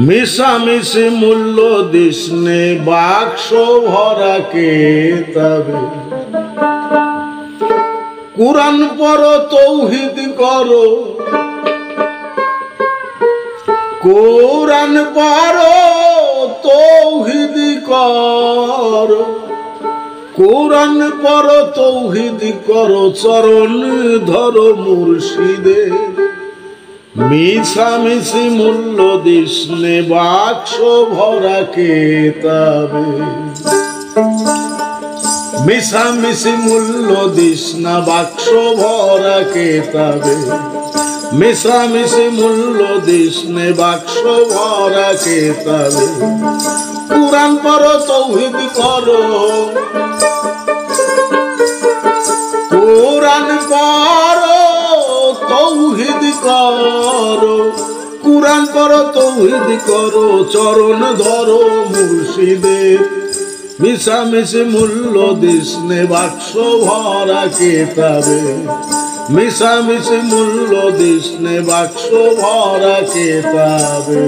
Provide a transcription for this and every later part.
মিশামিশি মূল্য দিসনে বাক্স ভরা কেতাবে কুরআন পড়ো তৌহিদ করো কুরআন পড়ো তৌহিদ করো কুরআন পড়ো তৌহিদ করো চরণ ধরো মুর্শিদের মিশামিশি মূল্য দিসনে বাক্স ভরা কেতাবে মিশামিশি মূল্য দিসনা বাক্স ভরা কেতাবে মিশামিশি মূল্য দিসনে বাক্স ভরা কেতাবে কুরআন পড়ো তৌহিদ করো কুরআন পড়ো তৌহিদ করো কুরআন পড়ো তৌহিদ করো চরণ ধরো মুর্শিদের মিশামিশি মূল্য দিসনে বাক্স ভরা কেতাবে মিশামিশি মূল্য দিসনে বাক্স ভরা কেতাবে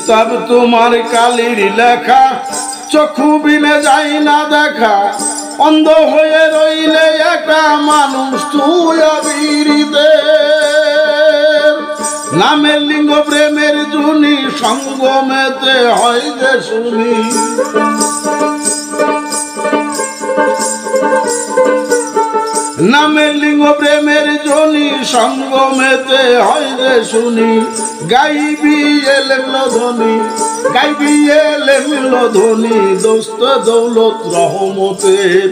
কিতাব তোমার কালির লেখা চক্ষু বিনে যাই না দেখা অন্ধ হয়ে রইলে একা মানুষ তুই অবিরিদের নামের লিঙ্গ প্রেমের জুনি সঙ্গমেতে হয় যে শুনি নামের লিঙ্গ প্রেমের জনি সঙ্গমেতে হয় যে শুনি গাইবি এলেম ধ্বনি গাইবি এলেম ধ্বনি দোস্ত দৌলত রহমতের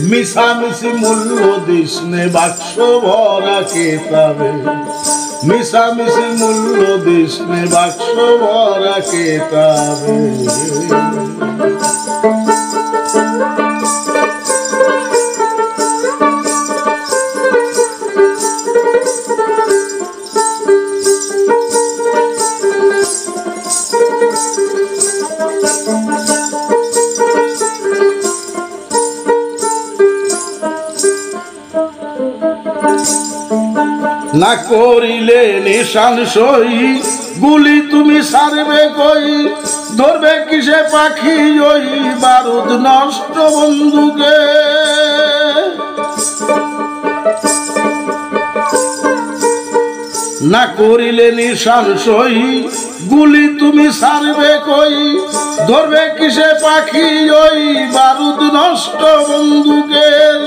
মিশামিশি মূল্য দিসনে বাক্স ভরা কেতাবে মিশামিশি মূল্য দিসনে বাক্স ভরা কেতাবে না করিলে নিশান সই গুলি তুমি সারবে কই ধরবে কিসে পাখি ওই বারুদ নষ্ট বন্ধুকে না করিলে নিশান সই গুলি তুমি সারবে কই ধরবে কিসে পাখি ওই বারুদ নষ্ট বন্ধুকের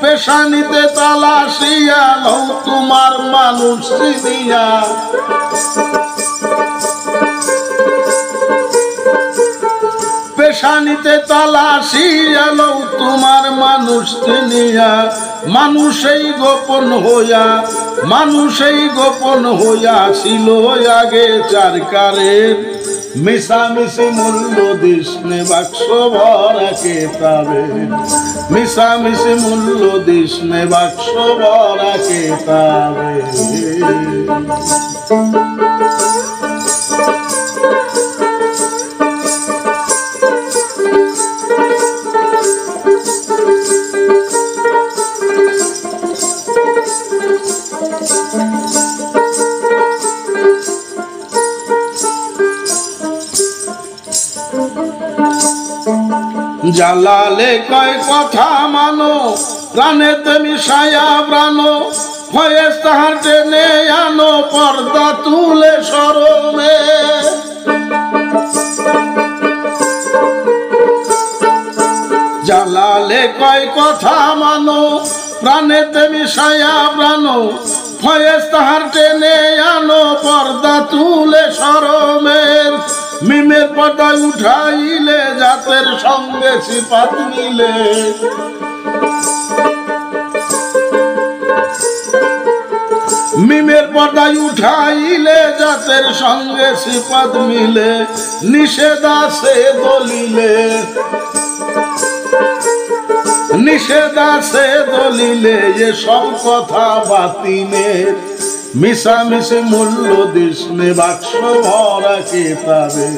পেশানিতে তালাশিয়া লও তোমার মানুষ চিনিয়া পেশানিতে তালাশিয়া লও তোমার মানুষ চিনিয়া মানুষই গোপন হইয়া ছিল আগে চারকারের মিশামিশি মূল্য দিসনে বাক্স ভরা কেতাবে মিশামিশি মূল্য দিসনে বাক্স ভরা কেতাবে জালালে কয় কথা মানো প্রাণেতে মিশায়া প্রাণ ফয়েজ তাহার টেনে আনো পর্দা তুলে শরমে জালালে কয় কথা মানো প্রাণেতে মিশায়া প্রাণ ফয়েজ তাহার টেনে আনো পর্দা তুলে শরমের মিমের পর্দা উঠাইলে জাতের সঙ্গে সিফাত মিলে মিমের পর্দায় উঠাইলে জাতের সঙ্গে সিফাত মিলে নিষেধ আছে দলিলে নিষেধ আছে দলিলে এসব কথা বাতিলের মিশামিশি মূল্য দিসনে বাক্স ভরা কিতাবে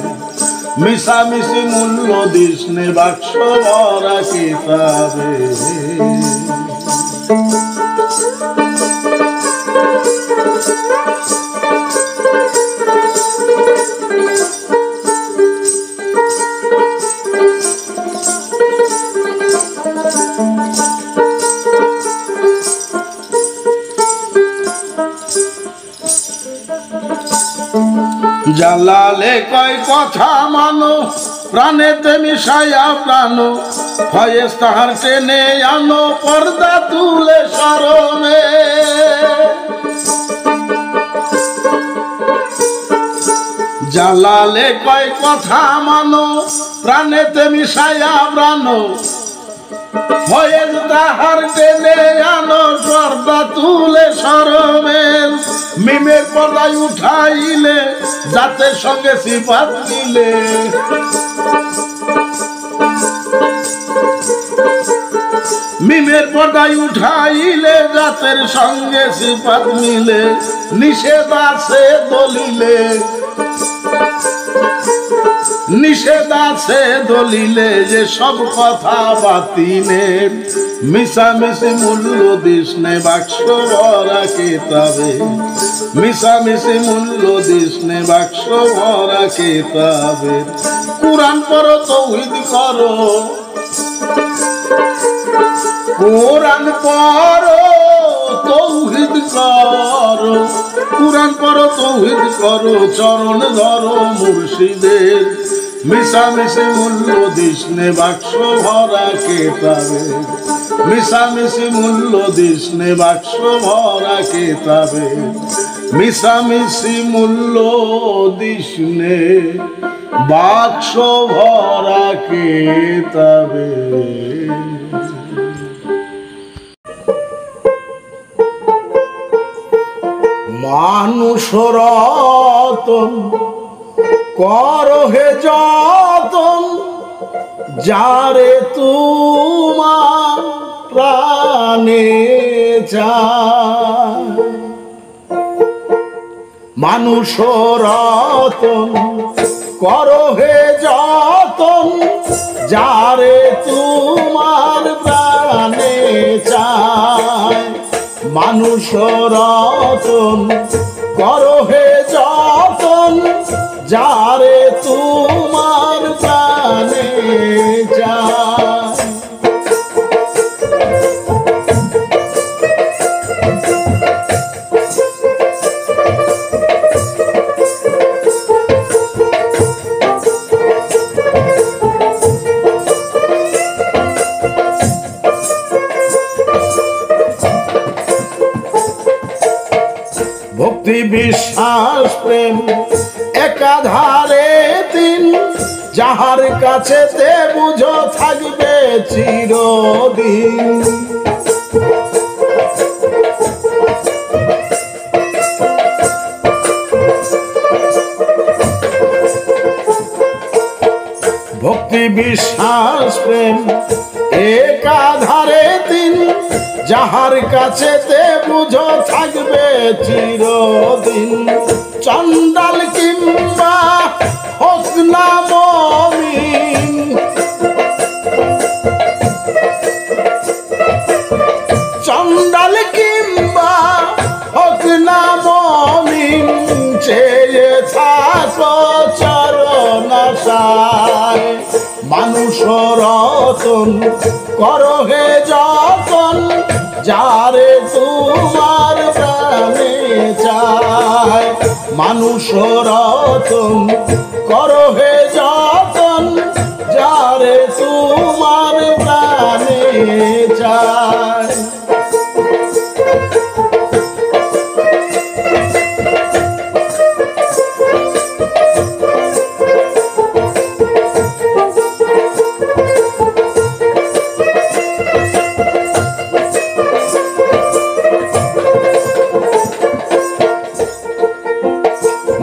মিশামিশি মূল্য দিসনে বাক্স ভরা কিতাবে জালালে কয় কথা মানো প্রাণেতে মিশায়া প্রাণ ফয়েজ তাহার টেনে আনো পর্দা তুলে শরমে জালালে কয় কথা মানো প্রাণেতে মিশায়া প্রাণ ফয়েজ তাহার টেনে আনো পর্দা তুলে শরমের মিমের পর্দায় উঠাইলে জাতের সঙ্গে সিফাত মিলে মিমের পর্দায় উঠাইলে জাতের সঙ্গে সিফাত মিলে নিষেধ আছে দলিলে নিষেধ আছে দলিলে যে সব কথা বাতিলের মিশামিশি মূল্য দিসনে বাক্স ভরা কিতাবে মিশামিশি মূল্য দিসনে বাক্স ভরা কিতাবে কুরআন পড়ো তাওহীদ করো কুরআন পড়ো তাওহীদ করো কুরআন পড়ো তাওহীদ করো চরণ ধরো মুর্শিদের মিশামিশি মূল্য দিসনে বাক্স ভরা কিতাবে মিশামিশি মূল্য দিসনে বাক্স ভরা কিতাবে মিশামিশি মূল্য দিসনে বাক্স ভরা কিতাবে মানুষ রতন করো হে যতন যারে তোমার প্রাণে চায় মানুষ রতন করো হে যতন যারে তোমার প্রাণে চায় মানুষ রতন করো হে যতন যারে তোমার প্রাণে চায় ভক্তি বিশ্বাস প্রেম একাধারে তিন যাহার কাছে তে বুঝো থাকবে চিরদিন ভক্তি বিশ্বাস প্রেম একাধারে তিন যাহার কাছে তে বুঝো থাকবে চিরদিন চন্ডাল কিংবা হোক না মুমিন চন্ডাল কিংবা হোক না মুমিন চেয়ে থাকো চরণ আশায় মানুষ রতন করো হে যতন যারে তোমার প্রাণে চায় মানুষ রতন করো হে যতন যারে তোমার প্রাণে চায়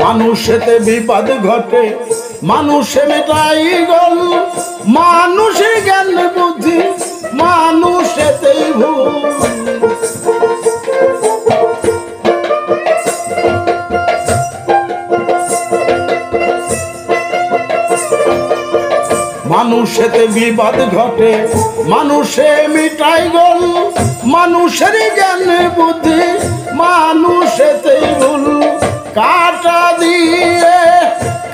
মানুষেতে বিপদ ঘটে মানুষে মেটাই গল মানুষের জ্ঞান বুদ্ধি মানুষেতেই ভুল। মানুষেতে বিবাদ ঘটে, মানুষে মিটাই গোল, মানুষের জ্ঞান বুদ্ধি মানুষেতেই ভুল। কাটা দিয়ে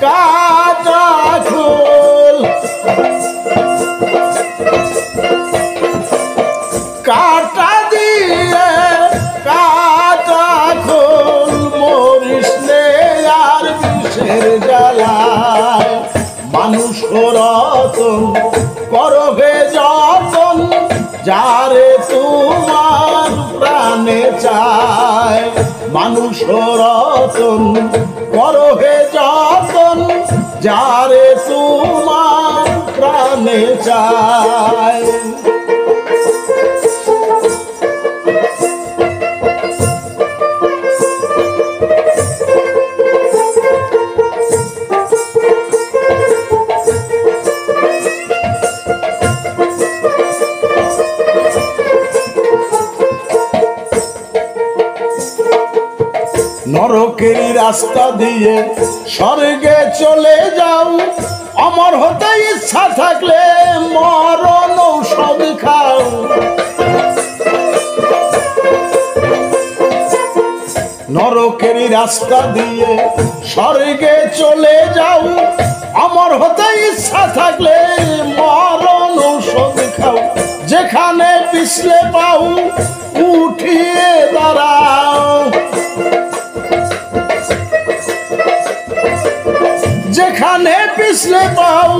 কাটা খোল, কাটা দিয়ে কাটা খোল, মরিস নে আর বিষের জ্বালায়। মানুষ রতন করবে যতন, যারে তোমার প্রাণে চায়। মানুষ রতন করবে যতন, যারে তোমার প্রাণে চায়। নরকেরই রাস্তা দিয়ে স্বর্গে চলে যাও, অমর হতে ইচ্ছা থাকলে মরণ ঔষধ খাও। নরকেরই রাস্তা দিয়ে স্বর্গে চলে যাও, অমর হতে ইচ্ছা থাকলে মরণ ঔষধ খাও। যেখানে পিছলে পাও উঠিয়ে দাঁড়াও, যেখানে পিছলে পাও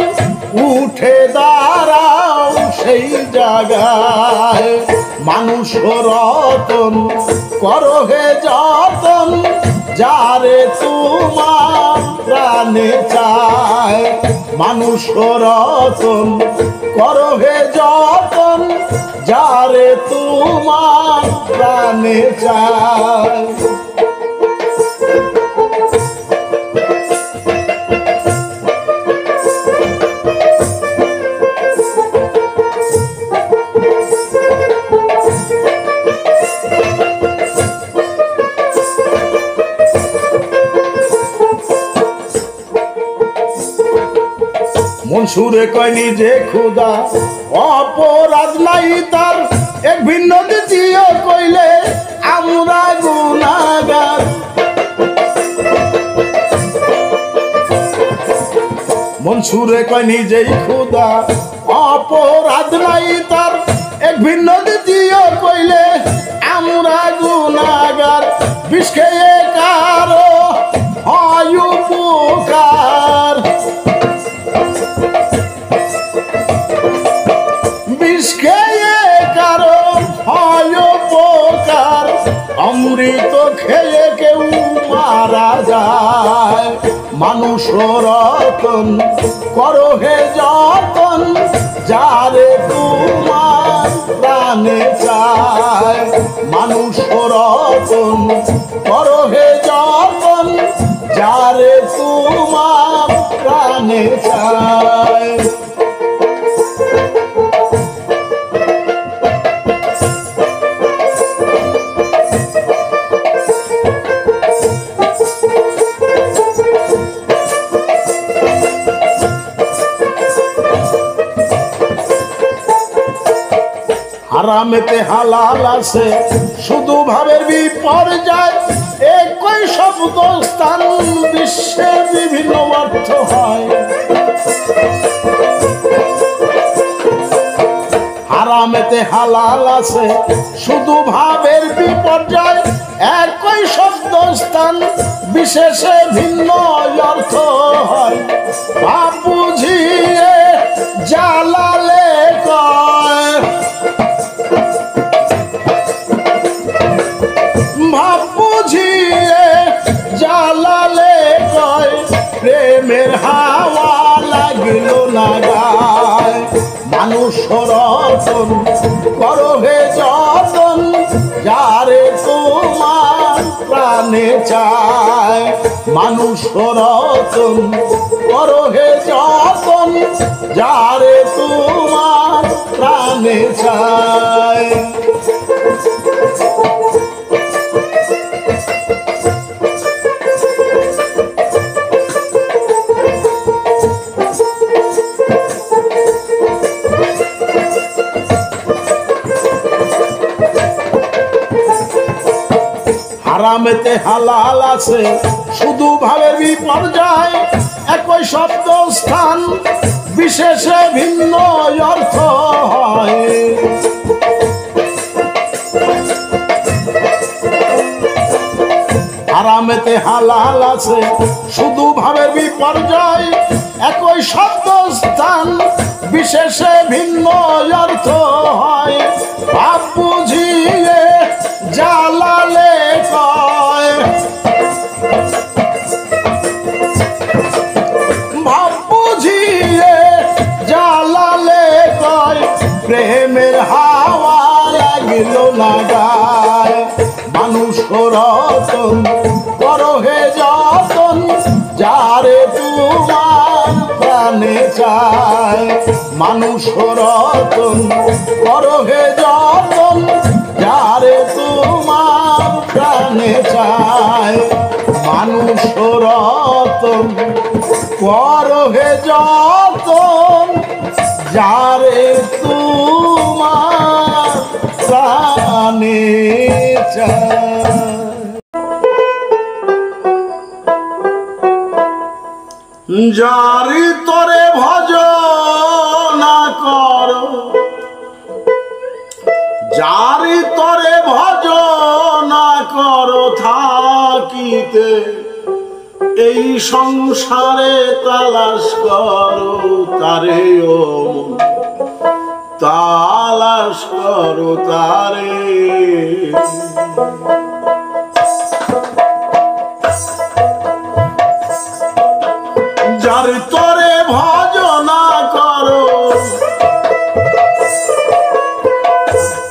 উঠে দাঁড়াও সেই জায়গায়। মানুষ রতন করহে যতন, যারে তোমার প্রাণে চায়। মানুষ রতন করহে যতন, যারে তোমার প্রাণে চায়। মনসুরে কয় নিজে খুদা, অপরাধ নাই তার, এক ভিন্ন দ্বিতীয় কইলে আমরা গুনাহগার। মনসুরে কয় নিজেই খুদা, অপরাধ নাই তার, এক ভিন্ন দ্বিতীয় কইলে আমরা গুনাহগার। বিষ খেয়ে কারো হয় উপকার, বিষ খেয়ে কারো হয় উপকার, অমৃত খেয়ে কেউ মারা যায়। মানুষ রতন করহে যতন, যারে তোমার প্রাণে চায়। মানুষ রতন করহে যতন, যারে তোমার প্রাণে চায়। হারামেতে হালাল আছে, শুধু ভাবের বিপর্যয়। একই শব্দ স্থান বিশ্বের বিভিন্ন অর্থ হয়। হারামেতে হালাল আছে, শুধু ভাবের বিপর্যয়। একই শব্দ স্থান বিশেষে ভিন্ন অর্থ হয়। ভাব বুঝিয়ে জালালে কয়, ভাব বুঝিয়ে জালালে কয়, প্রেমের হাওয়া লাগলো না গায়। মানুষ রতন করহে যতন, যারে তোমার প্রাণে চায়। মানুষ রতন করহে যতন, যারে তোমার প্রাণে চায়। হারামেতে হালাল আছে শুধু ভাবে বিপর্যয়, একই শব্দ স্থান বিশেষে ভিন্ন অর্থ হয়। হারামেতে হালাল আছে শুধু ভাবে বিপর্যয়, একই শব্দ স্থান বিশেষে ভিন্ন অর্থ হয়। ভাব বুঝিয়ে জালালে কয়, ভাব বুঝিয়ে জালালে কয়, প্রেমের হাওয়া লাগিল না গায়। মানুষ রতন করো হে যতন, যারে তোমার প্রাণে চায়। মানুষ রতন করো হে যতন, যারে তোমার প্রাণে চায়। মানুষ রতন করো হে যতন, যারে তোমার প্রাণে চায়। যারি তরে ভজনা করো, যারি তরে ভজনা করো থাকিতে, এই সংসারে তালাশ করো তারে ও মন, তালাশ করো তারে। যার তরে ভজনা করো,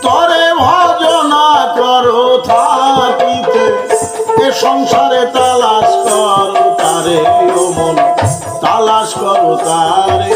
তরে ভজনা করো থাকিতে, এ সংসারে তালাশ করো তারে ও মন, তালাশ করো তারে।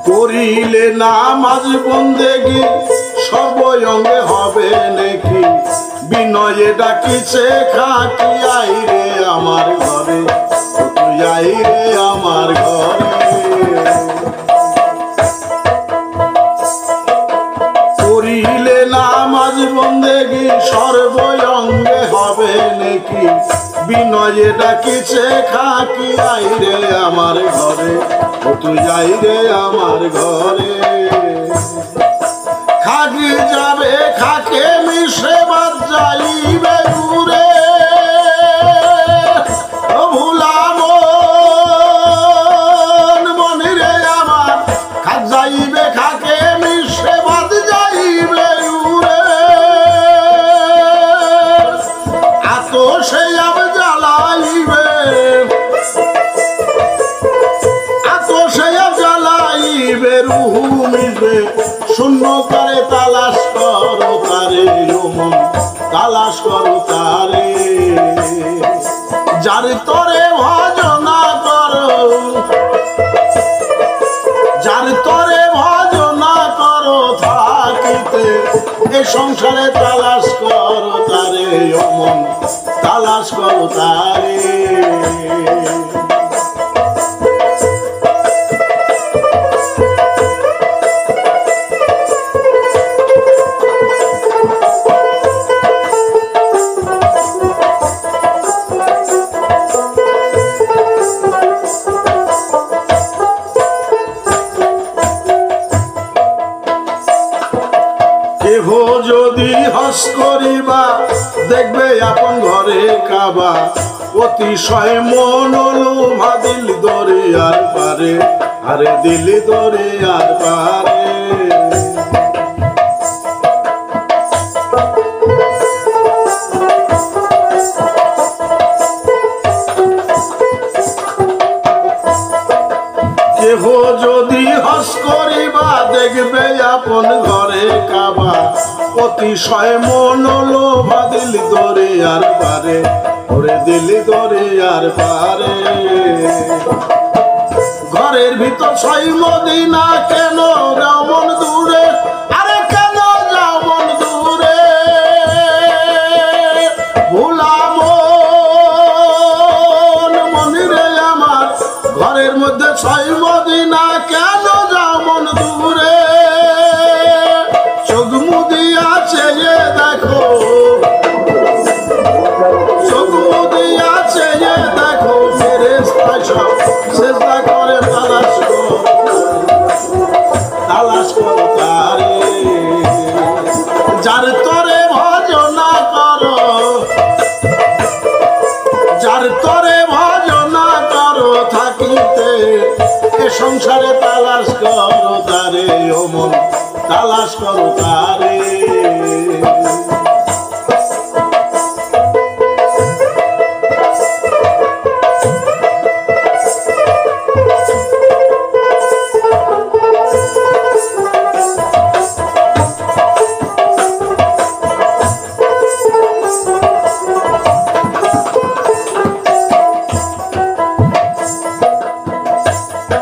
করিলে নামাজ বন্দেগি সর্বঙ্গে হবে নাকি, বিনয়ে ডাকিছে খাকি আইরে আমার ঘরে, তুই আইরে আমার ঘরে। করিলে নামাজ বন্দেগি সর্বঙ্গে হবে নাকি, বিনয়ে ডাকিছে খাকি আইরে আমার ঘরে, তুই আইরে আমার ঘরে। খাকি যাবে খাকে মিশে বাদ যাইবে ঘুরে, ভুলাম মনিরে আমার, খাক যাইবে খাকে মিশে বাদ যাইবে ঘুরে। আত সে আব জ্বালাইবে, আত সে আব জ্বালাইবে, রুহু মিশবে শূন্য করে, তালাশ করো তারে ও মন, তালাশ করো তারে। যার তরে ভজনা করো, যার তরে ভজনা করো থাকিতে, এ সংসারে তালাশ করো তারে ও মন, তালাশ করো তারে। কেহ যদি হস করিবা দেখবে আপন ঘরে কাবা, অতিশয় মন লোভা দিল দরিয়ার পারে, আরে দিল দরিয়ার পারে। আপন ঘরে কাবা অতিশয় মন লোভা দিল দরে আর পারে ওরে দিল দরে আর পারে ঘরের ভিতর ছয় মদিনা কেন যাও মন দূরে আরে কেন যাও মন দূরে ভুলাম মনিরে আমার ঘরের মধ্যে ছয় মদিনা কেন যাও মন দূরে চোখ মুদিয়া চেয়ে দেখো চোখ মুদিয়া চেয়ে দেখো ফেরেশতা সব সেজদা করে তালাশ করো তারে যার তরে ভজনা করো যার তরে ভজনা করো থাকিতে এ সংসারে তালাশ করো তারে ও মন তালাশ করো তারে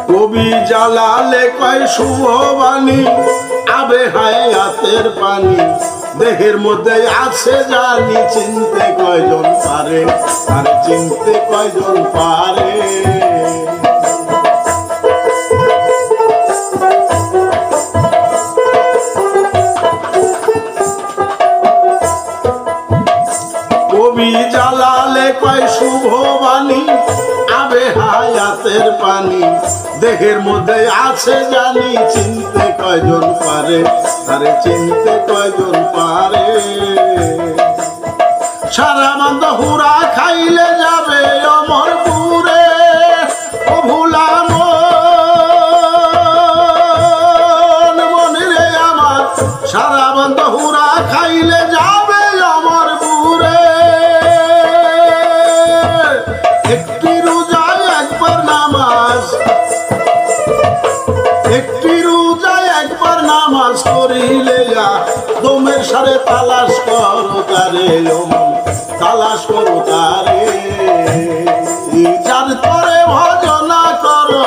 কবি জালালে কয় শুভ বাণী আবে হায়াতের পানি দেহের মধ্যে আছে জানি চিনতে কয়জন পারে আর চিনতে কয়জন পারে কবি জালালে কয় শুভ বাণী আবে হায়াতের পানি দেহের মধ্যে আছে জানি চিনতে কয়জন পারে আরে চিনতে কয়জন পারে সারা বান্ধ হুরা খাইলে যাবে অমরপুরে ও ভুলাম মনিরে আমার সারা বান্ধ হুরা খাইলে যাবে অমরপুরে একটি রোজায় একবার নামাজ একটি রোজায় একবার নামাজ করিলে দমের সারে তালাশ করো তারে ও মন তালাশ করো তারে যার তরে ভজনা করো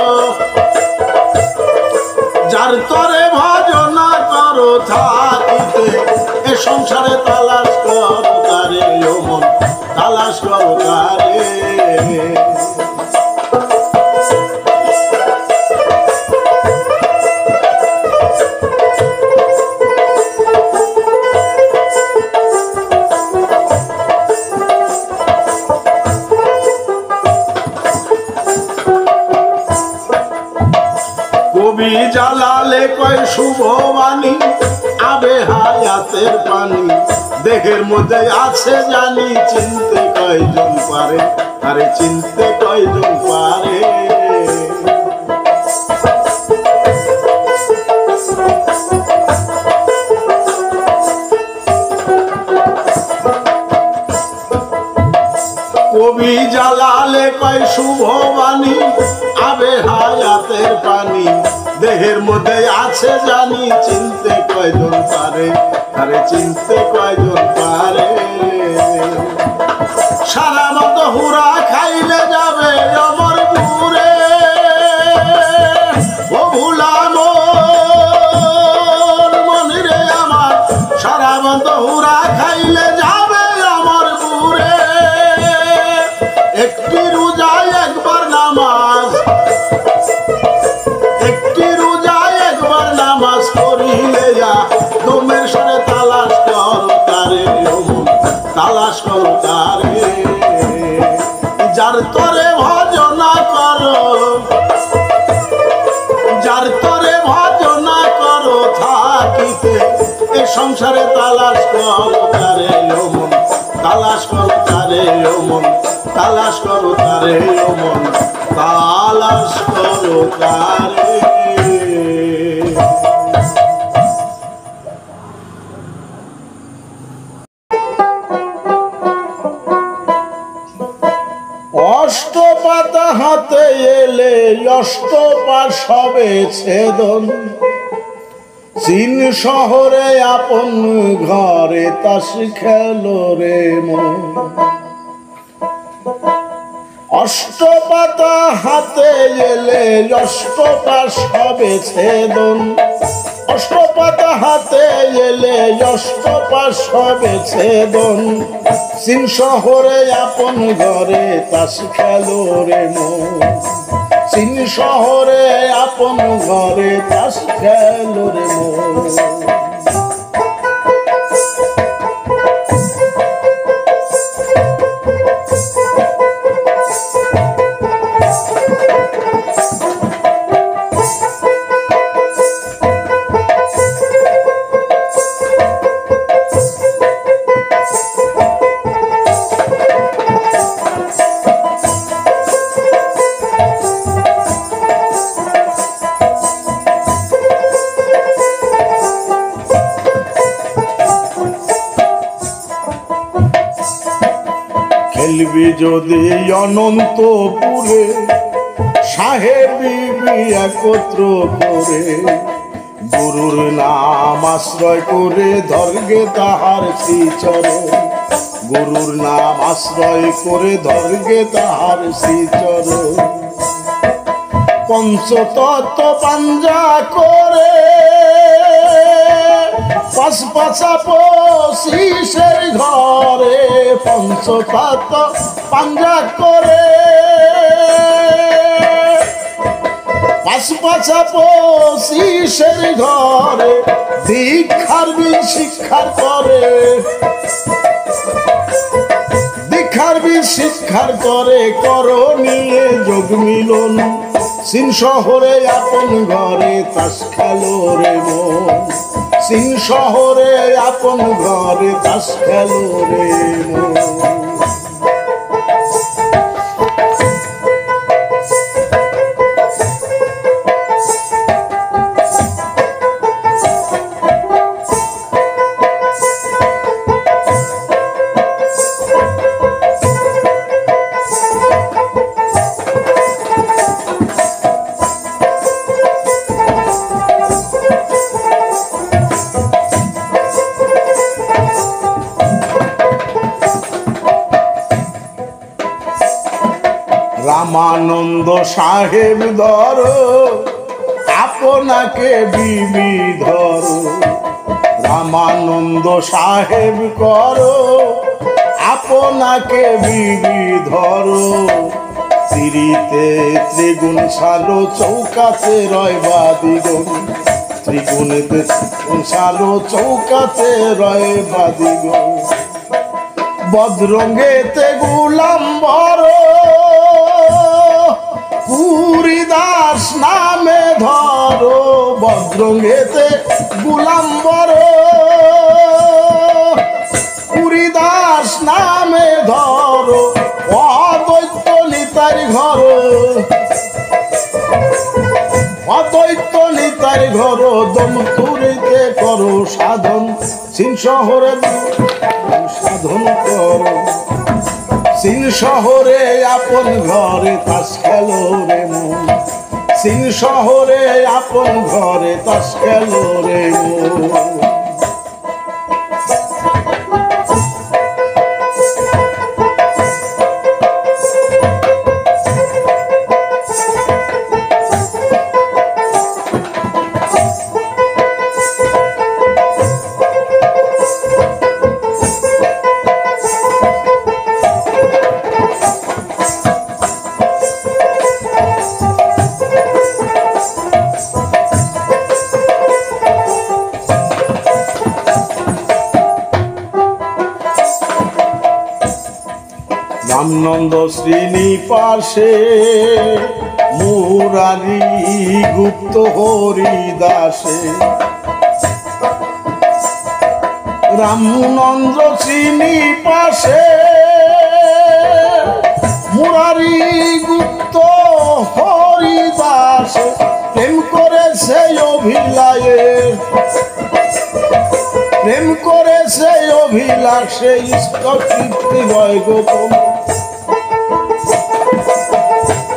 যার তরে ভজনা করো থাকিতে এ সংসারে তালাশ করো তারে ও মন তালাশ করো তারে কবি জালালে কয় শুভ বাণী আবে হায়াতের পানি দেহের মধ্যে আছে জানি চিনতে কয়জন পারে আরে চিনতে কয়জন পারে কবি জালালে কয় শুভ বাণী আবে হায়াতের পানি দেহের মধ্যে আছে জানি চিনতে কয়জন পারে আরে চিনতে কয়জন পারে সারা মতো হুরা খাইলে যাবে অমরপুরে ও ভুলাম মনিরে আমার সারা মতো হুরা খাইলে যাবে অমরপুরে একটি রোজায় একবার নামাজ একটি রোজায় একবার নামাজ করিলে দমের সারে তালাশ করো তারে তালাশ করো তারে যার তরে ভজনা করো যার তরে ভজনা করো থাকিতে এ সংসারে তালাশ করো তারে মন তালাশ করো তারে মন তালাশ করো তারে মন তালাশ করো তারে অষ্টপাতা হাতে এলে অষ্টপা সবে ছেদন চীন শহরে আপন ঘরে তাস খেলো রে মন। অষ্টপাতা হাতে এলে অষ্টপাশ হবে ছেদন, অষ্টপাতা হাতে এলে অষ্টপাশ হবে ছেদন। চীন শহরে আপন ঘরে তাস খেলো রে মন, চীন শহরে আপন ঘরে তাস খেলো রে মন। খেলবি যদি অনন্তপুরে সাহেবি একত্র করে, গুরুর নাম আশ্রয় করে ধর্গে তাহার শ্রীচরণ, গুরুর নাম আশ্রয় করে ধর্গে তাহার শ্রীচরণ। পঞ্চতত্ত্ব পাঞ্জা করে পাঁচ পাঁচা পশিসের ঘরে, পঞ্চতত্ত্ব পাঞ্জা করে পাঁচ পাঁচা পশিসের ঘরে, দীক্ষার বীজ শিক্ষার করে, দীক্ষার বীজ শিক্ষার করে করো নিয়ে যোগ মিলন। চীন শহরে আপন ঘরে তাস খেলো রে মন, চীন শহরে আপন ঘরে তাস খেলো রে মন। রামানন্দ সাহেব ধরো আপনাকে বিবি ধরো, রামানন্দ সাহেব করো আপনাকে বিবি ধরো। তিরিতে ত্রিগুণ সালো চৌকাতে রয় বাদিগণ, ত্রিগুণেতে সালো চৌকাতে রয় বাদিগণ। বদরঙ্গেতে গুলাম বড় পুরীদাস নামে ধরো, বদরঙ্গেতে গুলাম বড় পুরীদাস নামে ধরো। অদ্বৈত নিতাই ঘর, অদ্বৈত নিতাই ঘর দমতুরিতে করো সাধন, চীন শহরে সাধন করো। চীন শহরে আপন ঘরে তাস খেলো রে মন, চীন শহরে আপন ঘরে তাস খেলো রে মন। রামনন্দ শ্রীনিবাসে মুরারি গুপ্ত হরিদাসে, রামনন্দ শ্রীনিবাসে মুরারি গুপ্ত হরিদাসে, প্রেম করেছে অভিলায়ে, প্রেম করেছে অভিলাষে ইষ্ট কীর্তি রয় গোপন।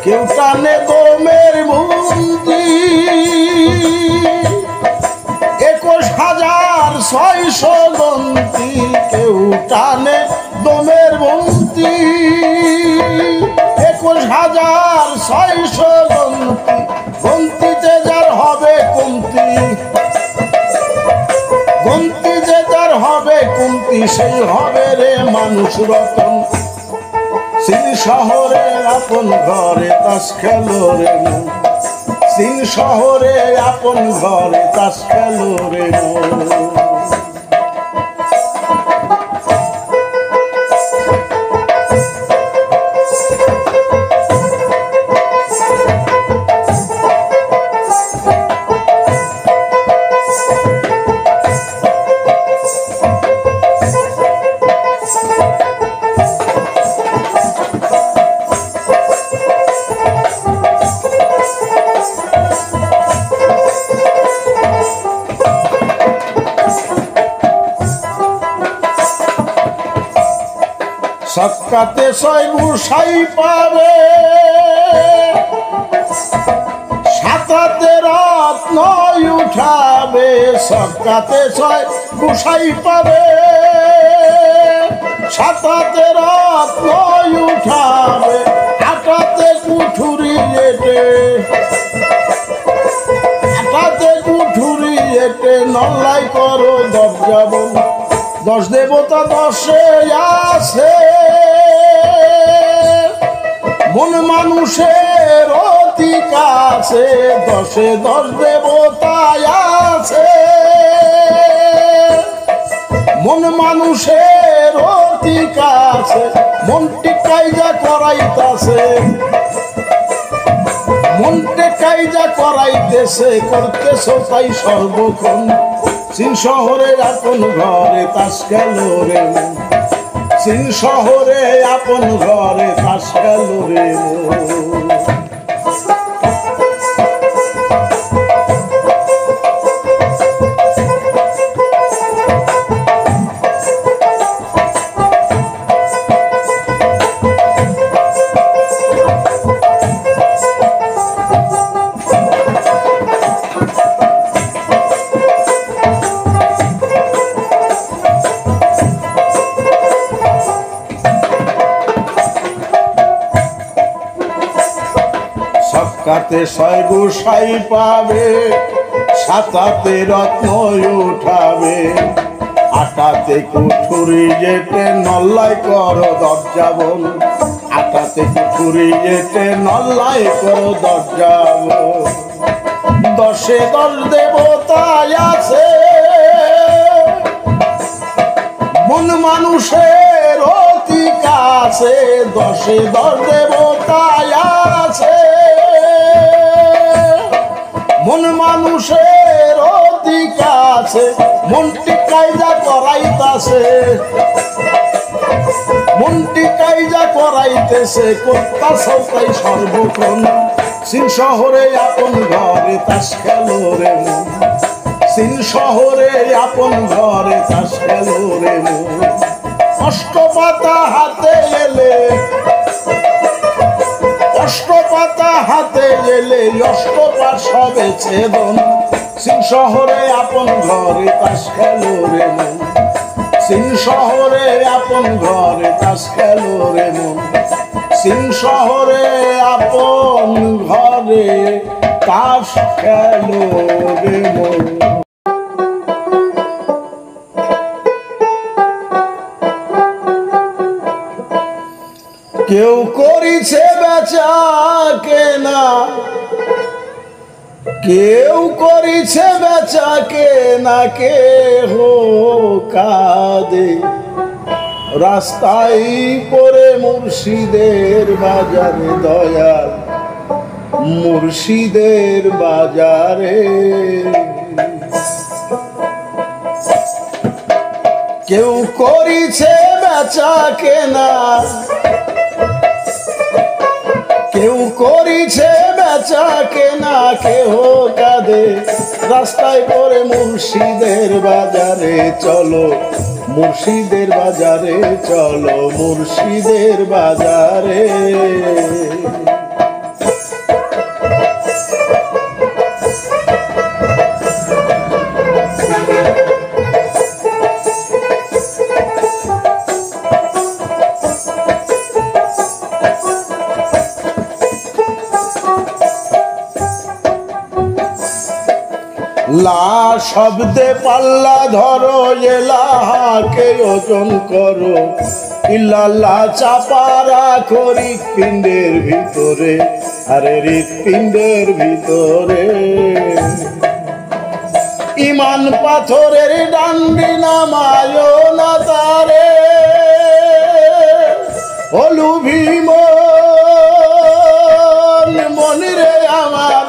কেউ টানে দমের বন্দি, 600 গন্তি, কেউ টানে দমের বন্তি। 21,600 গন্তি, গন্তিতে যার হবে কমতি, গন্তি যে যার হবে কমতি, সেই হবে রে মানুষ রতন। সিন শহরে আপন ঘরে তাস খেলো রে মন, সিন শহরে আপন ঘরে তাস খেলো রে মন। সক্কাতে 6 গুসাই পাবে, 7 রত্ন উঠাবে। সক্কাতে 6 গুসাই পাবে, 7 রত্ন উঠাবে। 8 কুঠুরি এটে, 8 কুঠুরি এটে নল্লাই করো দরজা বল। 10 দেবতা 10-এ আছে, মন মানুষের অতি কাছে। 10-এ 10 দেবতা আছে, মন মানুষের অতি কাছে। মনটি কাইজা করাইতাছে, মনটি কাইজা করাইতেছে, করতেছো তাই সর্বক্ষণ। সিন শহরে আপন ঘরে তাস খেলো রে মন, সিন শহরে আপন ঘরে তাস খেলো রে মন। সক্কাতে 6 গুসাই পাবে, 7 রত্ন উঠাবে। 8 কুঠুরি যেতে নল্লাই করো দরজা বল, 8 কুঠুরি যেতে নল্লাই করো দরজা বল। 10-এ 10 দেবতা আছে, মন মানুষের অতি কাছে। 10-এ 10 দেবতা আছে, মন মানুষের অতি কাছে। মনটি কাইজা করাইতাছে, মনটি কাইজা করাইতেছে, করতাছো তাই সর্বক্ষণ। সিন শহরে আপন ঘরে তাস খেলো রে মন, সিন শহরে আপন ঘরে তাস খেলো রে মন। অষ্টপাতা হাতে এলে, অষ্টপাতা হাতে এলে, অষ্টপাশ হবে ছেদন। সিন শহরে আপন ঘরে তাস খেলো রে মন, সিন শহরে আপন ঘরে তাস খেলো রে মন, সিন শহরে আপন ঘরে তাস খেলো রে মন। কেউ করিছে বেচা কেনা, কেউ করিছে বেচা কেনা, কেহ কাঁদে রাস্তায় পরে মুর্শিদের বাজারে। দয়াল মুর্শিদের বাজারে, কেউ করিছে বেচা কেনা, কেউ করিছে বেচা কেনা, কেহ কাঁদে রাস্তায় পরে মুর্শিদের বাজারে। চলো মুর্শিদের বাজারে, চলো মুর্শিদের বাজারে। লা শব্দে পাল্লা ধরো, এলাহাকে ওজন করো, ইল্লাল্লাহ চাপা রাখো হৃৎপিণ্ডের ভিতরে, আরে হৃৎপিণ্ডের ভিতরে। ইমান পাথরের ডান্ডি নামায় না তারে, হলু ভীম মনিরে আমার,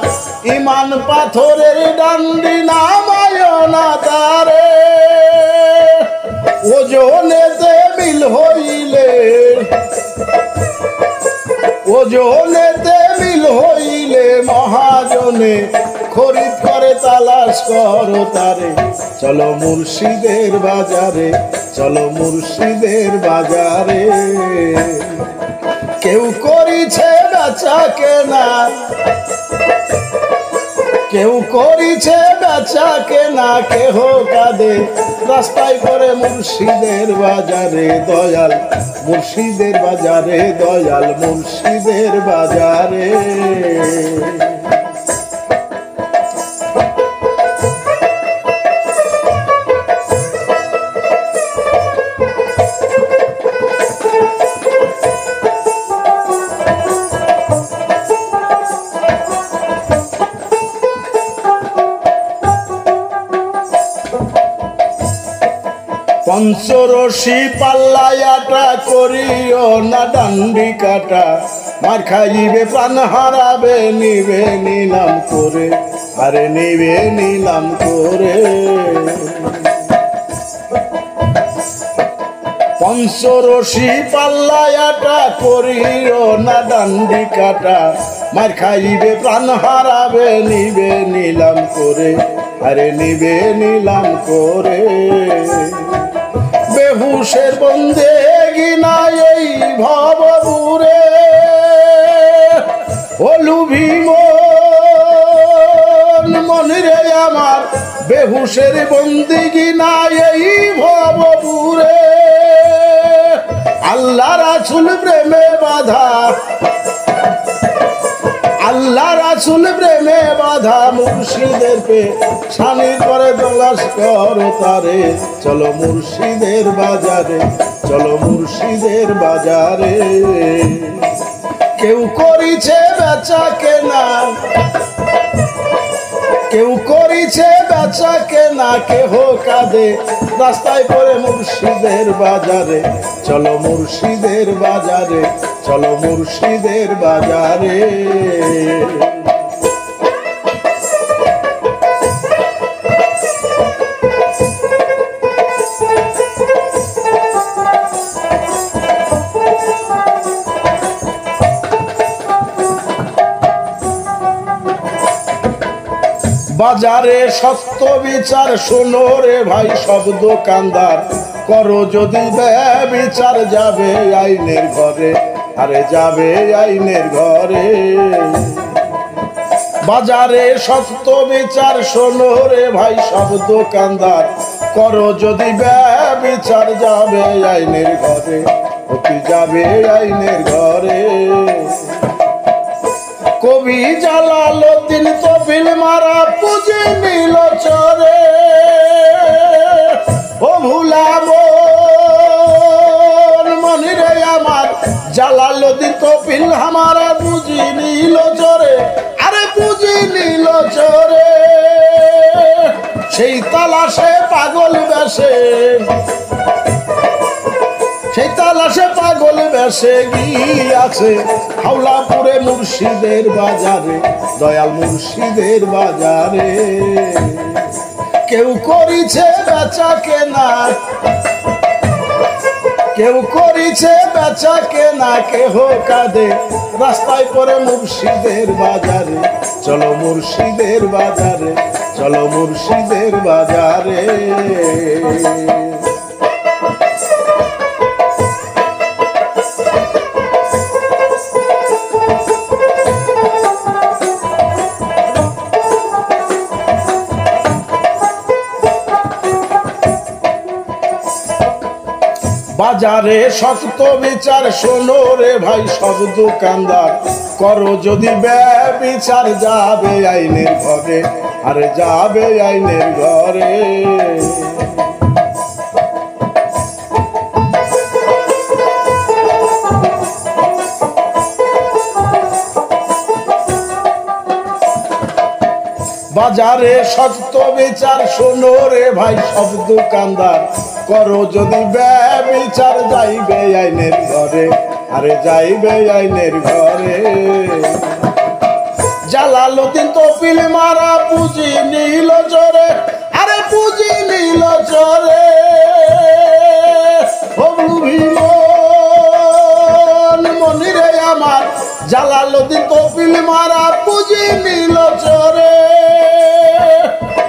ইমান পাথরের ডান্ডি নামায় না তারে। ওজনেতে মিল হইলে, ওজনেতে মিল হইলে মহাজনে খরিদ করে তালাশ করো তারে। চলো মুর্শিদের বাজারে, চলো মুর্শিদের বাজারে। কেউ করিছে বেচা কেনা, কেউ করিছে বেচা কেনা, কেহ কাঁদে রাস্তায় করে মুর্শিদের বাজারে। দয়াল মুর্শিদের বাজারে, দয়াল মুর্শিদের বাজারে। পঞ্চরশি পাল্লায়াটা করিও না ডান্ডি কাটা, মার খাইবে প্রাণ হারাবে নিবে নিলাম করে, আরে নিবে নিলাম করে। পঞ্চরশি পাল্লায়াটা করিও না ডান্ডি কাটা, মার খাইবে প্রাণ হারাবে নিবে নিলাম করে, আরে নিবে নিলাম করে। বেহুশের বন্দেগি না এই ভবপুরে, হলু ভীম মনিরে আমার, বেহুশের বন্দেগি না এই ভবপুরে। আল্লাহ রাসূল প্রেমে বাধা, আল্লাহ রাসূল প্রেমে বাধা, মুর্শিদের পে শানি করে তলাশ করো তারে। চলো মুর্শিদের বাজারে, চলো মুর্শিদের বাজারে। কেউ করিছে বেচা কেনা, কেউ করিছে বেচা কেনা, কেহ কাঁদে রাস্তায় পড়ে মুর্শিদের বাজারে। চলো মুর্শিদের বাজারে, চলো মুর্শিদের বাজারে। বাজারে সত্য বিচার শোনো রে ভাই সব দোকানদার, করো যদি বিচার যাবে আইনের ঘরে, আরে যাবে আইনের ঘরে। বাজারে সত্য বিচার শোনো রে ভাই সব দোকানদার, করো যদি বিচার যাবে আইনের ঘরে, অতি যাবে আইনের ঘরে। কবি জালালউদ্দিন তফিল মারা পুঁজি নিল চরে, ও ভুলাম মনিরে আমার, জালালউদ্দিন তফিল হামারা পুঁজি নিল চরে, আরে পুঁজি নিল চরে। সেই তালাশে পাগল বেশে, সেই তালাশে পাগল বেশে গিয়াছে হাওলাপুরে মুর্শিদের বাজারে, দয়াল মুর্শিদের বাজারে। কেউ করিছে বেচা কেনা, কেউ করিছে বেচা কেনা, কেহ কাঁদে রাস্তায় পরে মুর্শিদের বাজারে। চলো মুর্শিদের বাজারে, চলো মুর্শিদের বাজারে। বাজারে শক্ত বিচার শোনো রে ভাই সব দোকানদার, করো যদি বিচার যাবে আইনের ঘরে, আরে যাবে আইনের ঘরে। বাজারে সত্য বিচার শোনো রে ভাই সব দোকানদার, করো যদি ব্যবিচার যাইবে আইনের ঘরে, আরে যাইবে আইনের ঘরে। জালালউদ্দিন তৌফিল মারা পুঁজি নিল চোরে, আরে পুঁজি নিল চোরে। মনিরে আমার জালালউদ্দিন তৌফিল মারা পুঁজি নিল চোরে।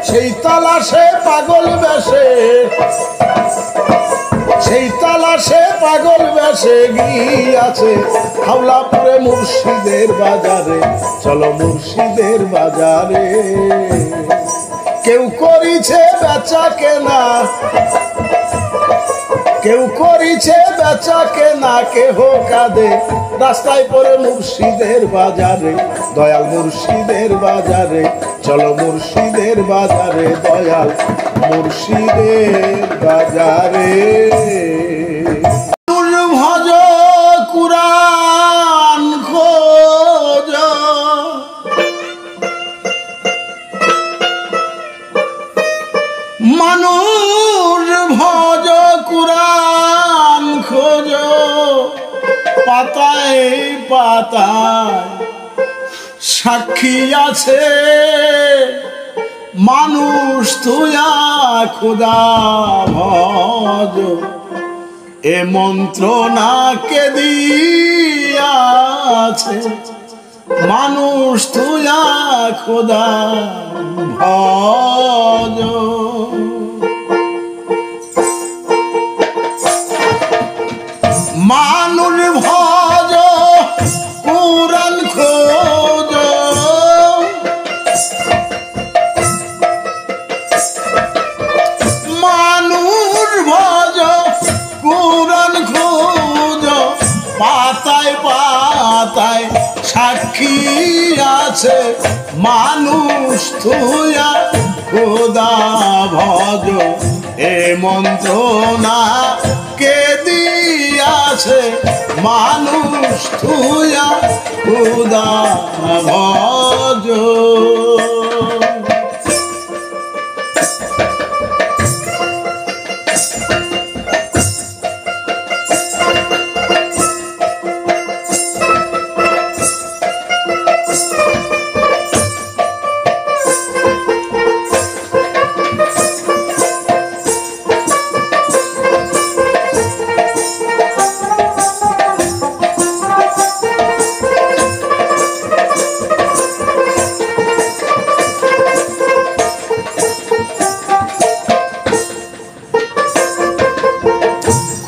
সেই তালাশে পাগল বেশে, সেই তালাশে পাগল বেশে গিয়াছে হাওলাপুরে মুর্শিদের বাজারে, চলো মুর্শিদের বাজারে। কেউ করিছে বেচা কেনা, কেউ করিছে বেচা কেনা, কেহ কাঁদে রাস্তায় পড়ে মুর্শিদের বাজারে, দয়াল মুর্শিদের বাজারে, চলো মুর্শিদের বাজারে, দয়াল মুর্শিদের বাজারে। ভজ কুরআন খোঁজ, মানুষ ভজ কুরআন খোঁজ, পাতায় পাতায় সাক্ষী আছে মানুষ তুয়া খোদা ভজ। এ মন্ত্রণাকে দিয়াছে মানুষ তুয়া খোদা ভজ। মানুষ ভজ কুরআন খোঁজ, মানুষ ভজ কুরআন খোঁজ, পাতায় পাতায় সাক্ষী আছে মানুষ তুয়া খোদা ভজ। এ মন্ত্রণা কে দিয়াছে মানুষ তুয়া খোদা ভজ।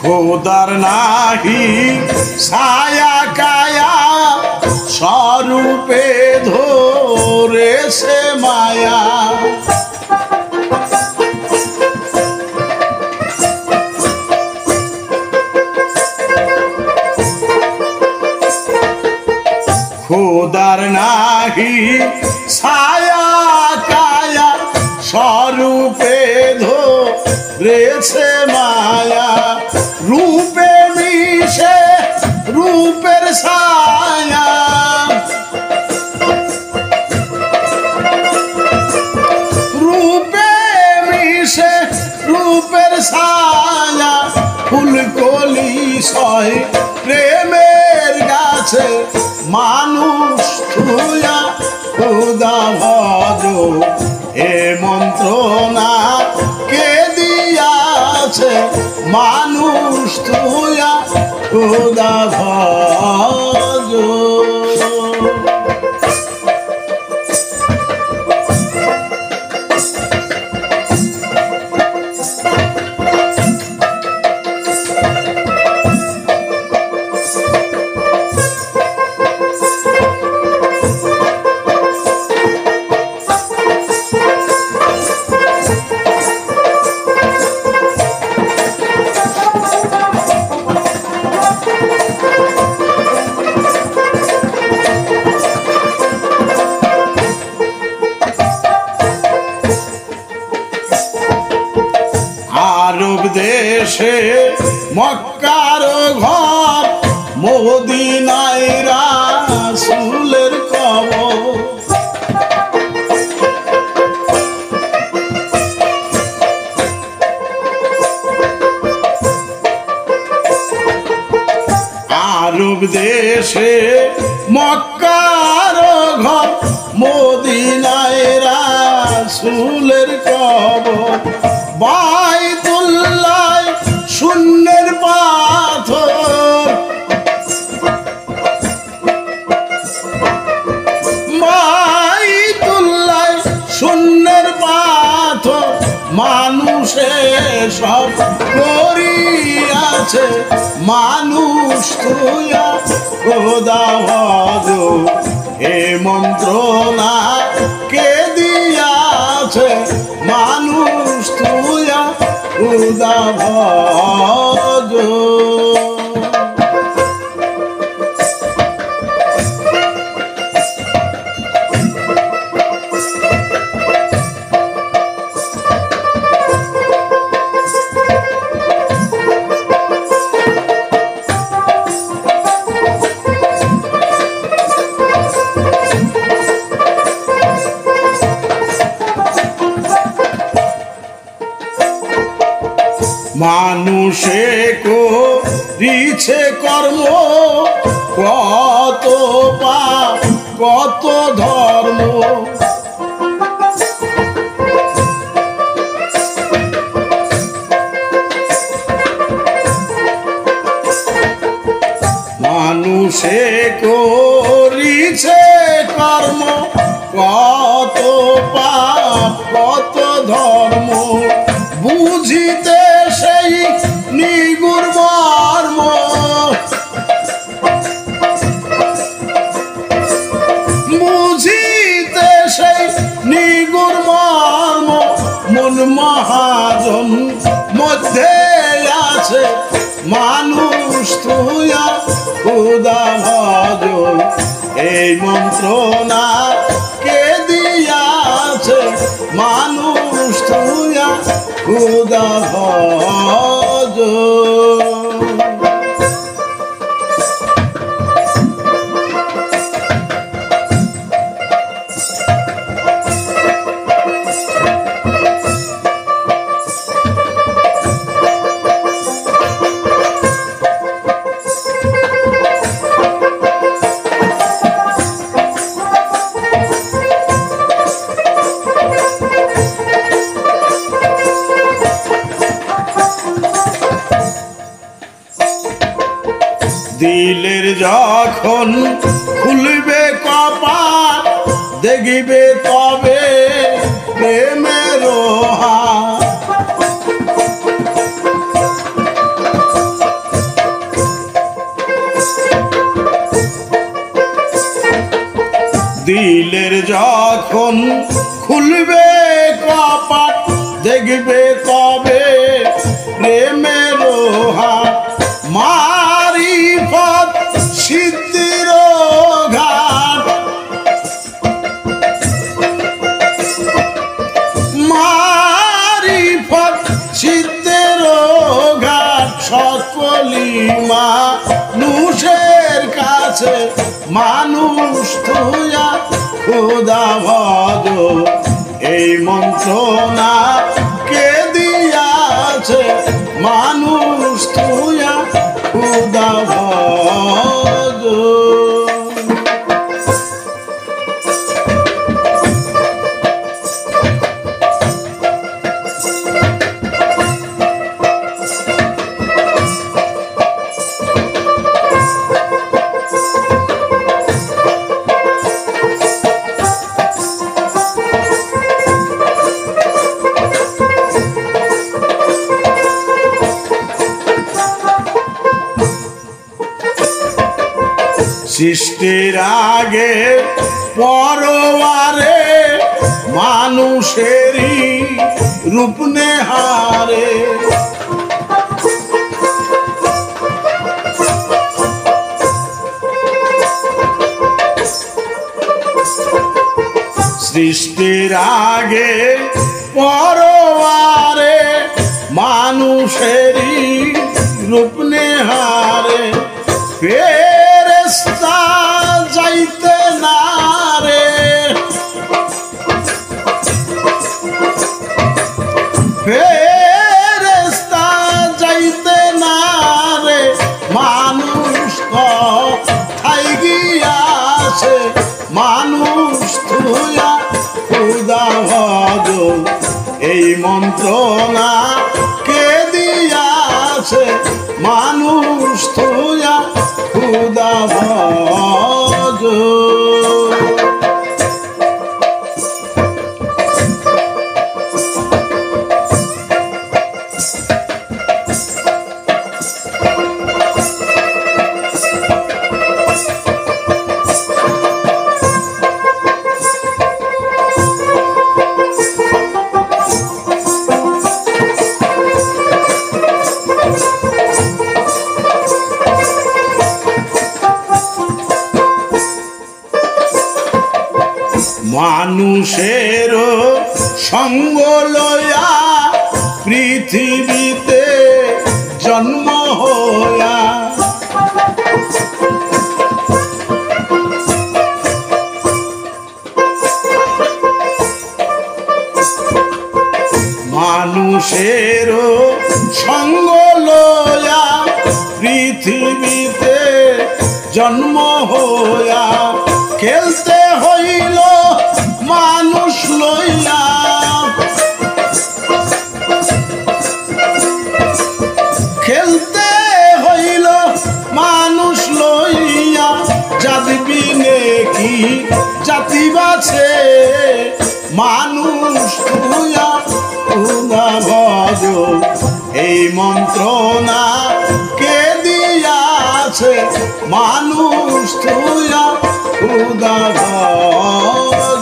খোদার নাহি ছায়া কায়া, স্বরূপে ধরেছে মায়া। খোদার নাহি ছায়া কায়া, স্বরূপে ধরেছে মায়া। রূপে মিশে রূপের ছায়া, রূপে মিশে রূপের ছায়া। ফুলকলি সয় প্রেমের গাছে মানুষ তুয়া খোদা ভজ। এ মন্ত্রণা কে দিয়াছে মানুষ তুয়া খোদা ভজ। আরব দেশে মক্কার ঘর মদিনায় রাসূলের কবর। আরব দেশে মক্কার ঘর মদিনায় রাসূলের কবর। বাইতুল্লাহ শূন্যের পাথর, বাইতুল্লাহ শূন্যের পাথর, মানুষে সব করিয়াছে মানুষ তুইয়া খোদা ভজ। এ মন্ত্রণা কে দিয়াছে মানুষ তুইয়া খোদা ভজ। মানুষে করিছে কর্ম কত পাপ কত ধর্ম। মানুষে করিছে কর্ম কত পাপ কত ধর্ম। বুঝিতে সেই নিগুড় মর্ম, বুঝিতে সেই নিগুড় মর্ম। মন মহাজন মধ্যে আছে মানুষ তুইয়া খোদা ভজ। এই মন্ত্রণা কে দিয়াছে মানুষ তুইয়া খোদা ভজ। দিলের যখন খুলবে কপাট দেখিবে তবে প্রেমের হাত। দিলের যখন খুলবে কপাট দেখবে তবে প্রেমের হাত। মারিফত সিদ্ধির ঘাট, মারিফত সিদ্ধির ঘাট। সকলি মানুষের কাছে মানুষ তুইয়া খোদা ভজ। এই মন্ত্রণা কে দিয়াছে মানুষ তুইয়া খোদা ভজ। সৃষ্টির আগে পরবারে মানুষেরই রূপ নেহারে। সৃষ্টির আগে পরবারে মানুষেরই রূপ নেহারে ফেরেশতা যাইতে না রে, ফেরেশতা যাইতে না রে, মানুষ কোথায় গিয়াছে, মানুষ তুইয়া খুদা ভজন এই মন্ত্রণা কে দিয়াছে, মানুষ তুইয়া খুদা ভজন। মানুষের সঙ্গ লয়া পৃথিবীতে জন্ম হয়া, মানুষের সঙ্গ লয়া পৃথিবীতে জন্ম হয়া, খেলতে হইল মানুষ লইয়া, খেলতে হইল মানুষ লইয়া, জাতিবি নেকি জাতি বাছে, মানুষ তুইয়া খুদা ভজন এই মন্ত্রণা কে দিয়াছে, মানুষ তুইয়া খুদা ভজন।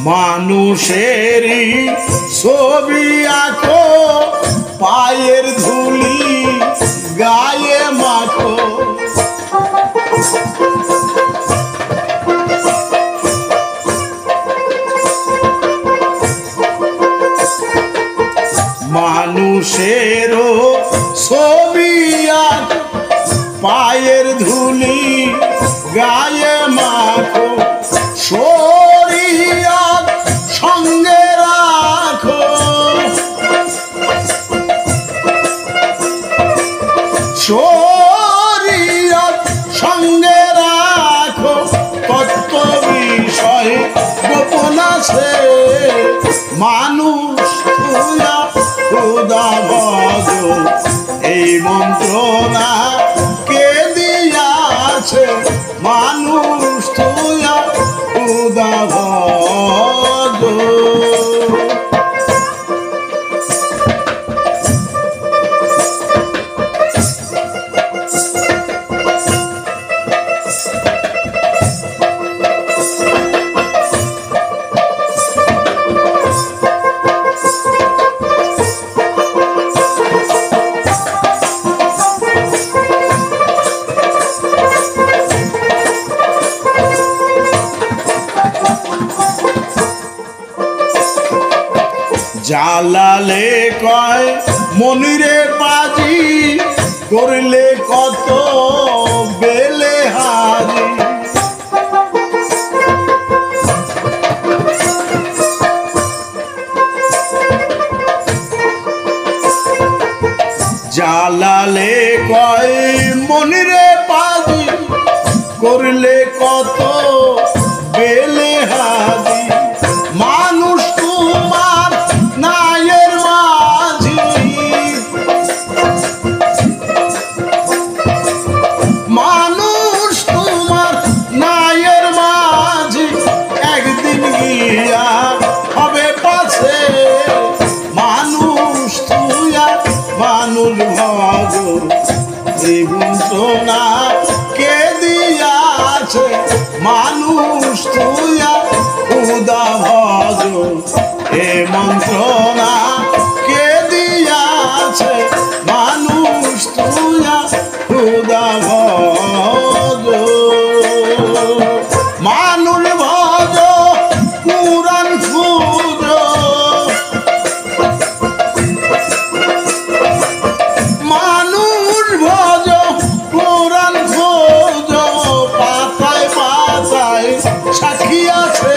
মানুষেরই ছবি আঁকো, পায়ের ধুলি গায়ে মাখো, মানুষের ছবি আঁকো, পায়ের ধুলি গায়ে মাখো, শরীয়ত সঙ্গে রাখো, শরীয়ত সঙ্গে রাখো, তত্ত্ব বিষয় গোপন আছে, মানুষ তুইয়া খুদা ভজন এই মন্ত্রণা কে দিয়াছে, মানুষ তুইয়া খুদা ভজন। জালালে কয় মনিরে পাজি, করলে কত বেলে হাজি, জালালে কয় মনিরে পাজি, করলে কত বেলে হাজি, মানুষ তোমার নায়ের মাঝি, মানুষ তোমার নায়ের মাঝি, একদিন গিয়া হবে পাছে, মন্ত্রণা কে দিয়াছে মানুষ তুইয়া খুদা ভজ মানুষ ভজ কুরআন খুঁজ মানুষ ভজ কুরআন খুঁজ পাতায় পাতায় সাক্ষী আছে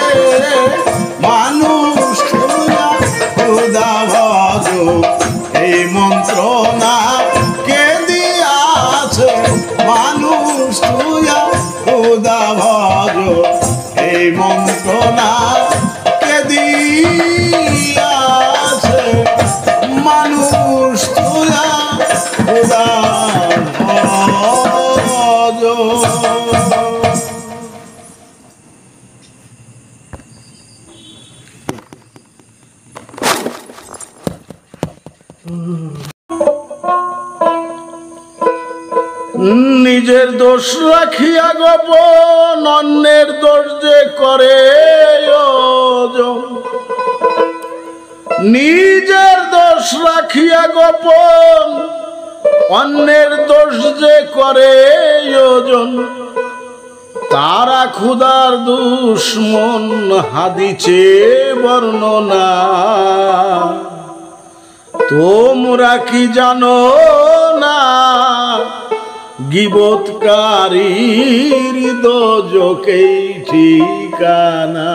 মানুষ তুইয়া খুদা ভজ এই মন্ত্রণা কে দিয়াছে মানুষ তুইয়া খুদা ভজ এই মন্ত্রণা কে দিয়াছে মানুষ তুইয়া খুদা ভজ নিজের দোষ রাখিয়া গোপন অন্যের দোষ যে করে ওজন নিজের দোষ রাখিয়া গোপন অন্যের দোষ যে করে ওজন তারা খুদার দুশ্মন হাদিছে বর্ণনা তোমরা কি জানো না গীবতকারীর দোজকেই ঠিকানা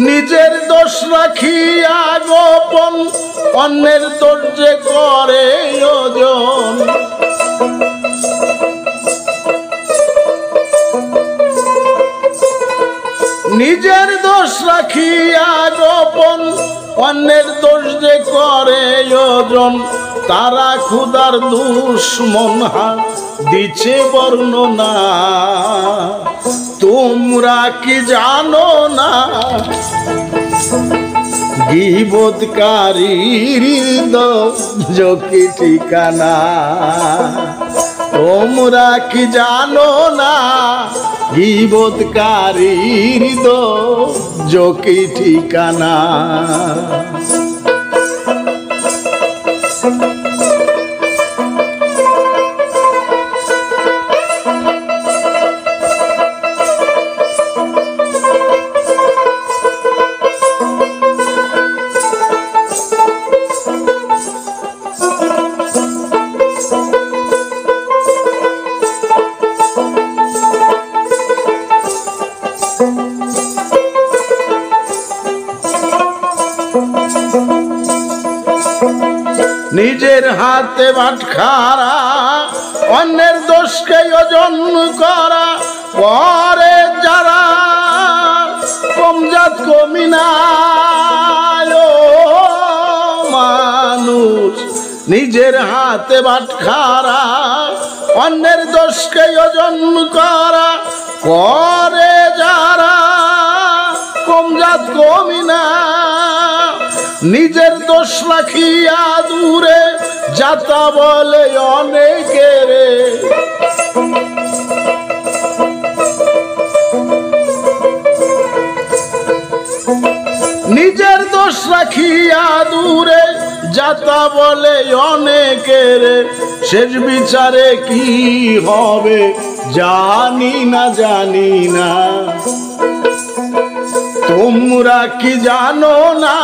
নিজের দোষ রাখিয়া গোপন অন্যের দোষ যে করে ওজন নিজের দোষ রাখিয়া গোপন অন্যের দোষ যে করে ওজন তারা খুদার দুশ্মন দিছে বর্ণনা তোমরা কি জানো না গীবতকারীর দোজকি ঠিকানা তোমরা কি জানো না গীবতকারীর দোজকি ঠিকানা নিজের হাতে বাটখারা অন্যের দোষকে ওজন করা পরে যারা কমজাত কমিনায় মানুষ নিজের হাতে বাটখারা অন্যের দোষকে ওজন করা করে যারা কমজাত কমিনা নিজের দোষ রাখিয়া দূরে যাতা বলে অনেকের নিজের দোষ রাখিয়া দূরে যাতা বলে অনেকের শেষ বিচারে কি হবে জানি না তোমরা কি জানো না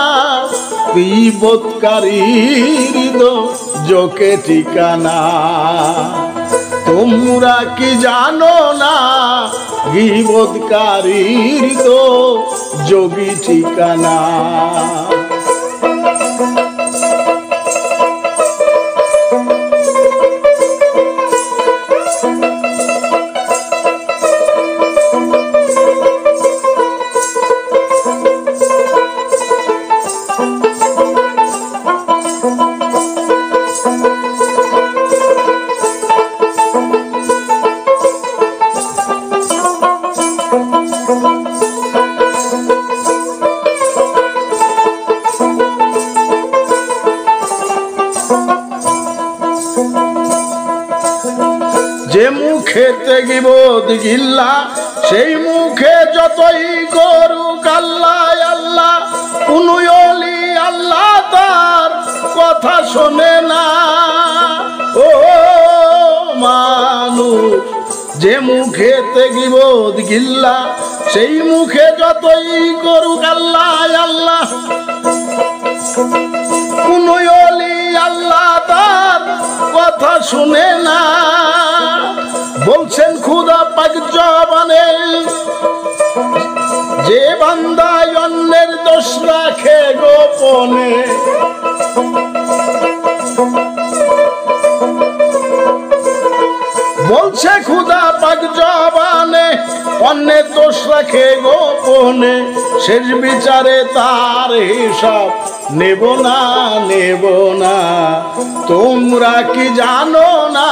গীবতকারীর দোজকে ঠিকানা তোমরা কি জানো না গীবতকারীর দোজকি ঠিকানা মুখেতে গিবত গিল্লা, সেই মুখে যতই করুক আল্লাহ আল্লাহ, কোন ওলি আল্লাহ তার কথা শোনে না। ও মানুষ, যে মুখেতে গিবত গিল্লা, সেই মুখে যতই করুক আল্লাহ আল্লাহ, কোন ওলি আল্লাহ তার কথা শুনে না। বলছেন খুদা পাক জবানে, যে বান্দা অন্যের দোষ রাখে গোপনে, বলছে খুদা পাক জবানে, অন্যের দোষ রাখে গোপনে, শেষ বিচারে তার হিসাব নেব না নেব না। তোমরা কি জানো না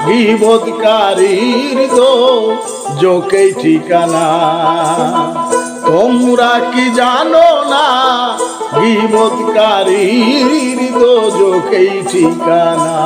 গীবতকারীর দোজখেই ঠিকানা? তোমরা কি জানো না গীবতকারীর দোজখেই ঠিকানা?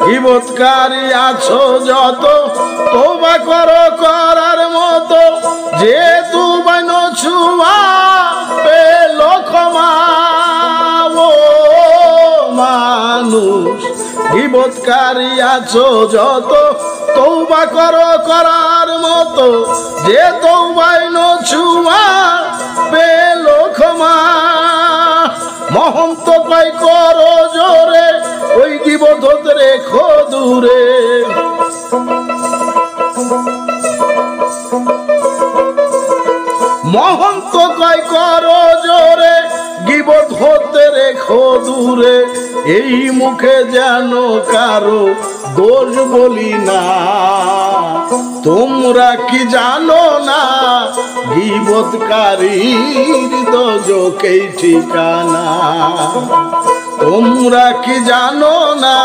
গীবতকারী আছো যত, তওবা করো করার মতো, যে তুবাইন ছুয়া পেল ক্ষমা। ও মানুষ, গীবতকারী আছো যত, তওবা করো করার মতো, যে তওবাইন ছুয়া পেল ক্ষমা। মহন্ত পাই করো জোরে, ওই গীবত হতে রেখো দূরে। মহন্ত কয় করো জোরে, গীবত হতে রেখো দূরে। এই মুখে যেন কারো দোষ বলি না। তোমরা কি জানো না গীবতকারীর দোজখেই ঠিকানা? তোমরা কি জানো না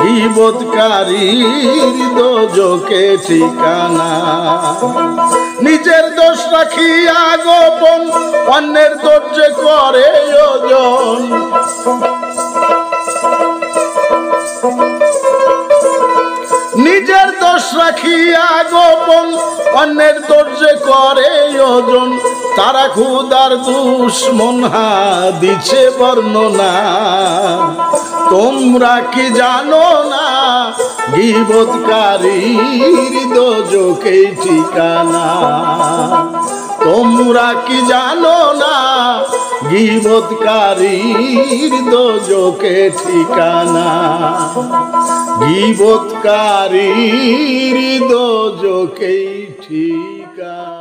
গীবতকারীর দোজখে ঠিকানা? নিজের দোষ রাখিয়া গোপন, অন্যের দোষ যে করে ওজন। নিজের দোষ রাখিয়া গোপন, অন্যের দোষ যে করে ওজন। তারা খুদার দুশমন দিছে বর্ণনা। তোমরা কি জানো না গীবতকারীর দোজখেই ঠিকানা? তোমরা কি জানো না গীবতকারীর দোজখে ঠিকানা? গীবতকারীর দোজখেই ঠিকানা।